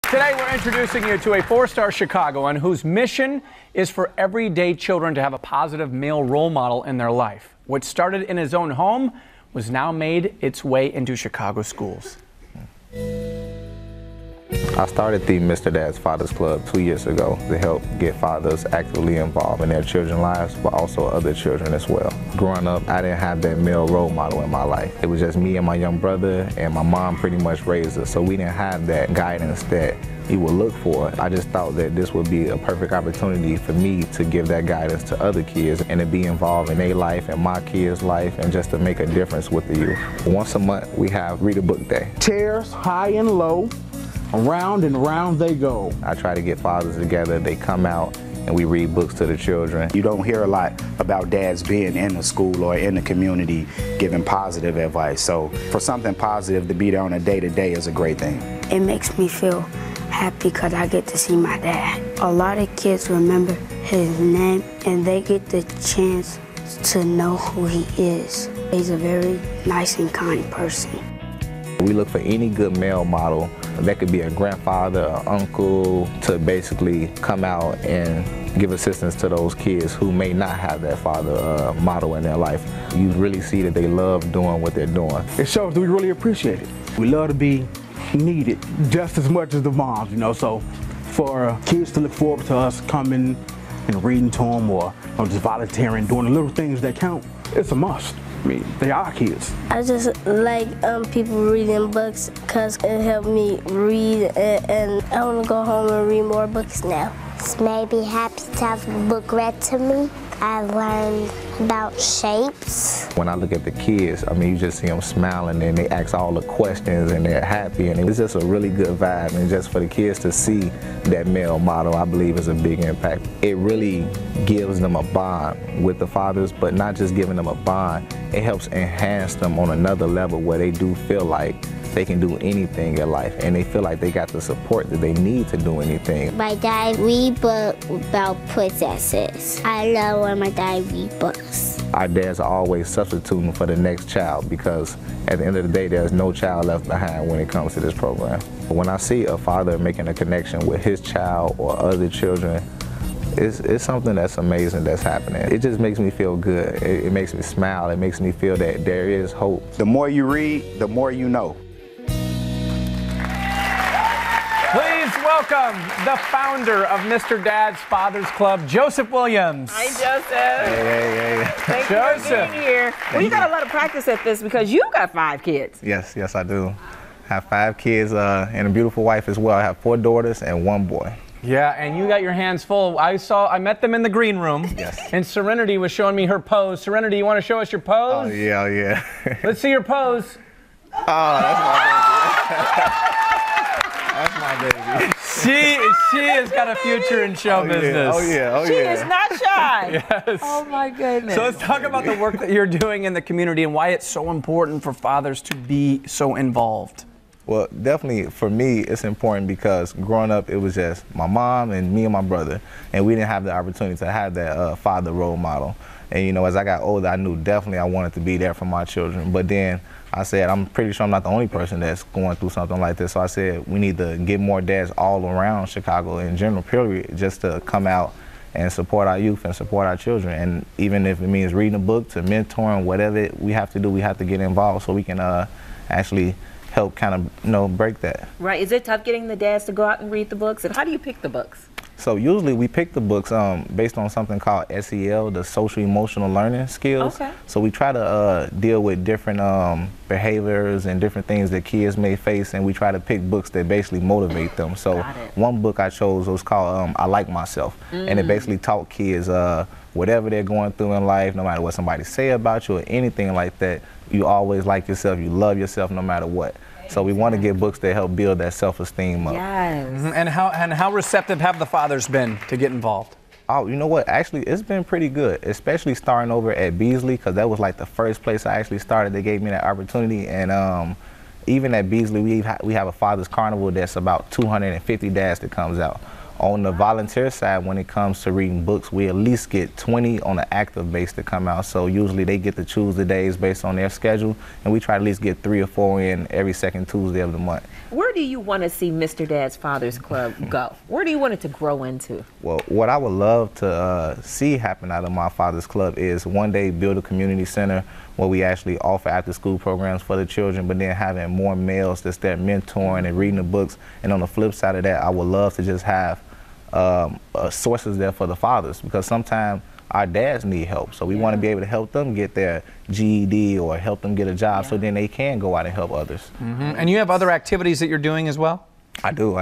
Today we're introducing you to a four-star Chicagoan whose mission is for everyday children to have a positive male role model in their life. What started in his own home was now made its way into Chicago schools. I started the Mr. Dad's Fathers Club 2 years ago to help get fathers actively involved in their children's lives, but also other children as well. Growing up, I didn't have that male role model in my life. It was just me and my young brother, and my mom pretty much raised us, so we didn't have that guidance that you would look for. I just thought that this would be a perfect opportunity for me to give that guidance to other kids and to be involved in their life and my kids' life and just to make a difference with the youth. Once a month, we have Read a Book Day. Chairs high and low, around and around they go. I try to get fathers together, they come out and we read books to the children. You don't hear a lot about dads being in the school or in the community giving positive advice. So for something positive to be there on a day-to-day is a great thing. It makes me feel happy because I get to see my dad. A lot of kids remember his name and they get the chance to know who he is. He's a very nice and kind person. We look for any good male model. That could be a grandfather, an uncle, to basically come out and give assistance to those kids who may not have that father model in their life. You really see that they love doing what they're doing. It shows that we really appreciate it. We love to be needed just as much as the moms, you know, so for kids to look forward to us coming and reading to them or just volunteering, doing the little things that count, it's a must. I mean, they are kids. I just like people reading books because it helped me read, and I want to go home and read more books now. It's made me happy to have a book read to me. I learned about shapes. When I look at the kids, I mean, you just see them smiling and they ask all the questions and they're happy, and it's just a really good vibe. And just for the kids to see that male model, I believe is a big impact. It really gives them a bond with the fathers, but not just giving them a bond, it helps enhance them on another level where they do feel like they can do anything in life and they feel like they got the support that they need to do anything. My dad read books about princesses. I love when my dad read books. Our dads are always substituting for the next child because at the end of the day, there's no child left behind when it comes to this program. When I see a father making a connection with his child or other children, it's something that's amazing that's happening. It just makes me feel good. It makes me smile. It makes me feel that there is hope. The more you read, the more you know. Please welcome the founder of Mr. Dad's Fathers Club, Joseph Williams. Hi, Joseph. Hey. Thank you for being here. Well, you got a lot of practice at this because you got 5 kids. Yes, I do. I have 5 kids and a beautiful wife as well. I have 4 daughters and 1 boy. Yeah, and you got your hands full. I met them in the green room. Yes. And Serenity was showing me her pose. Serenity, you want to show us your pose? Oh, yeah. Let's see your pose. Oh, that's my baby. That's my baby. She has got a future in show business. Oh yeah. She is not shy. Yes. Oh my goodness. So let's talk about the work that you're doing in the community and why it's so important for fathers to be so involved. Well, definitely for me, it's important because growing up, it was just my mom and me and my brother, and we didn't have the opportunity to have that father role model. And you know, as I got older, I knew definitely I wanted to be there for my children. But then I said, I'm pretty sure I'm not the only person that's going through something like this. So I said, we need to get more dads all around Chicago in general, period, just to come out and support our youth and support our children. And even if it means reading a book to mentoring, whatever we have to do, we have to get involved so we can actually help kind of, break that. Right. Is it tough getting the dads to go out and read the books? And how do you pick the books? So usually we pick the books based on something called SEL, the social emotional learning skills. Okay. So we try to deal with different behaviors and different things that kids may face, and we try to pick books that basically motivate them. So one book I chose was called I Like Myself, and it basically taught kids whatever they're going through in life, no matter what somebody say about you or anything like that, you always like yourself, you love yourself no matter what. So we want to get books that help build that self-esteem up. Yes. And how receptive have the fathers been to get involved? Oh, you know what? Actually, it's been pretty good, especially starting over at Beasley, because that was like the first place I actually started. They gave me that opportunity, and even at Beasley, we have a Father's Carnival that's about 250 dads that comes out On the volunteer side, when it comes to reading books, we at least get 20 on an active base to come out. So usually they get to choose the days based on their schedule, and we try to at least get 3 or 4 in every second Tuesday of the month. Where do you want to see Mr. Dad's Father's Club go? Where do you want it to grow into? Well, what I would love to see happen out of my Father's Club is one day build a community center where we actually offer after-school programs for the children, but then having more males that's there mentoring and reading the books. And on the flip side of that, I would love to just have sources there for the fathers, because sometimes our dads need help. So we want to be able to help them get their GED or help them get a job so then they can go out and help others. And you have other activities that you're doing as well? I do.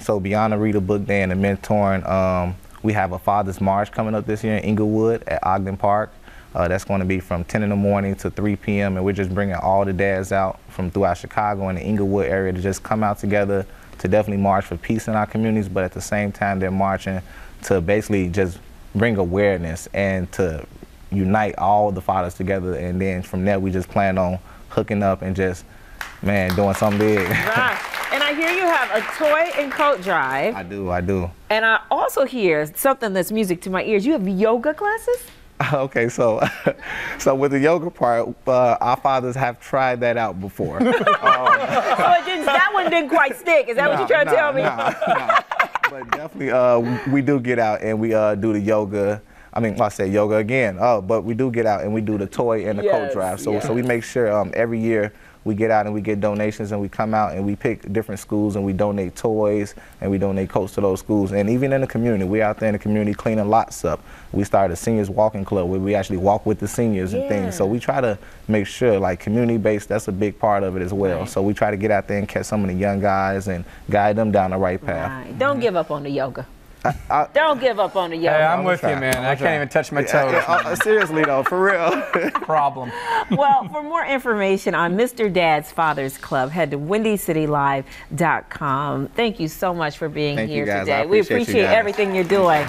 So beyond the Read a Book Day and the mentoring, we have a Father's March coming up this year in Inglewood at Ogden Park. That's going to be from 10 in the morning to 3 p.m. and we're just bringing all the dads out from throughout Chicago and the Inglewood area to just come out together to definitely march for peace in our communities, but at the same time they're marching to basically just bring awareness and to unite all the fathers together, and then from there we just plan on hooking up and just, man, doing something big. Right. And I hear you have a toy and coat drive. I do. And I also hear something that's music to my ears. You have yoga classes? Okay, so with the yoga part, our fathers have tried that out before. So that one didn't quite stick. Is that what you're trying to tell me? But definitely, we do get out and we do the yoga. I mean, I say yoga again. But we do get out and we do the toy and the coat drive. So we make sure every year we get out and we get donations and we come out and we pick different schools and we donate toys and we donate coats to those schools. And even in the community, we're out there in the community cleaning lots up. We started a seniors walking club where we actually walk with the seniors and things. So we try to make sure, like, community-based, that's a big part of it as well. Right. So we try to get out there and catch some of the young guys and guide them down the right path. Right. Don't give up on the yoga. Don't give up on the yoga. Hey, I'm with you, man. I can't even touch my toes. Seriously, though, for real. Problem. Well, for more information on Mr. Dad's Father's Club, head to WindyCityLive.com. Thank you so much for being here today. We appreciate everything you're doing.